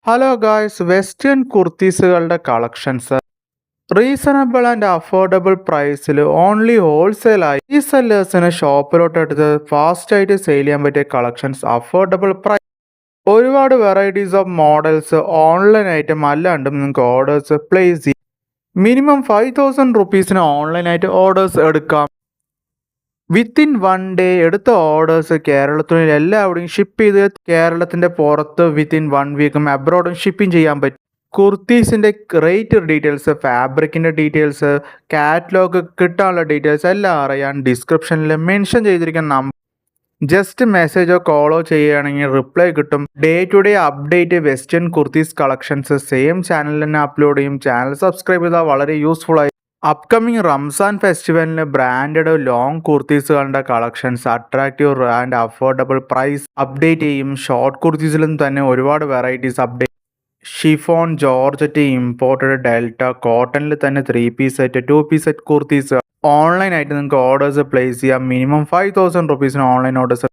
Hello guys, western കുർത്തീസുകളുടെ collections reasonable and affordable പ്രൈസിൽ only ഹോൾസെയിലായി ഈ സെല്ലേഴ്സിന് ഷോപ്പിലോട്ട് എടുത്ത് ഫാസ്റ്റ് ആയിട്ട് സെയിൽ ചെയ്യാൻ പറ്റിയ കളക്ഷൻസ്, അഫോർഡബിൾ പ്രൈസ്, ഒരുപാട് varieties of models online item അല്ലാണ്ടും നിങ്ങൾക്ക് ഓർഡേഴ്സ് പ്ലേസ് ചെയ്യാം. മിനിമം 5,000 റുപ്പീസിന് ഓൺലൈനായിട്ട് ഓർഡേഴ്സ് എടുക്കാം. വിത്തിൻ 1 ഡേ എടുത്ത ഓർഡേഴ്സ് കേരളത്തിൽ എല്ലാവിടെയും ഷിപ്പ് ചെയ്ത് കേരളത്തിൻ്റെ പുറത്ത് വിത്തിൻ 1 വീക്കും അബ്രോഡും ഷിപ്പിംഗ് ചെയ്യാൻ പറ്റും. കുർത്തീസിൻ്റെ റേറ്റ് ഡീറ്റെയിൽസ്, ഫാബ്രിക്കിൻ്റെ ഡീറ്റെയിൽസ്, കാറ്റലോഗ് കിട്ടാനുള്ള ഡീറ്റെയിൽസ് എല്ലാം അറിയാൻ ഡിസ്ക്രിപ്ഷനിൽ മെൻഷൻ ചെയ്തിരിക്കുന്ന നമ്പർ ജസ്റ്റ് മെസ്സേജോ കോളോ ചെയ്യുകയാണെങ്കിൽ റിപ്ലൈ കിട്ടും. Day to day update western kurtis collections same ചാനലിൽ തന്നെ അപ്ലോഡ് ചെയ്യും. ചാനൽ സബ്സ്ക്രൈബ് ചെയ്താൽ വളരെ യൂസ്ഫുൾ ആയി. അപ്കമിങ് റംസാൻ ഫെസ്റ്റിവലിന് ബ്രാൻഡഡ് ലോങ് കുർത്തീസുകളുടെ collections attractive and affordable price update ചെയ്യും. ഷോർട്ട് കുർത്തീസിലും തന്നെ ഒരുപാട് varieties update. Chiffon, georgette, imported, delta, കോട്ടണിൽ തന്നെ 3 piece set, 2 piece set kurtis ഓൺലൈനായിട്ട് നിങ്ങൾക്ക് ഓർഡേഴ്സ് പ്ലേസ് ചെയ്യാം. മിനിമം 5,000 റുപ്പീസിന് ഓൺലൈൻ ഓർഡേഴ്സ്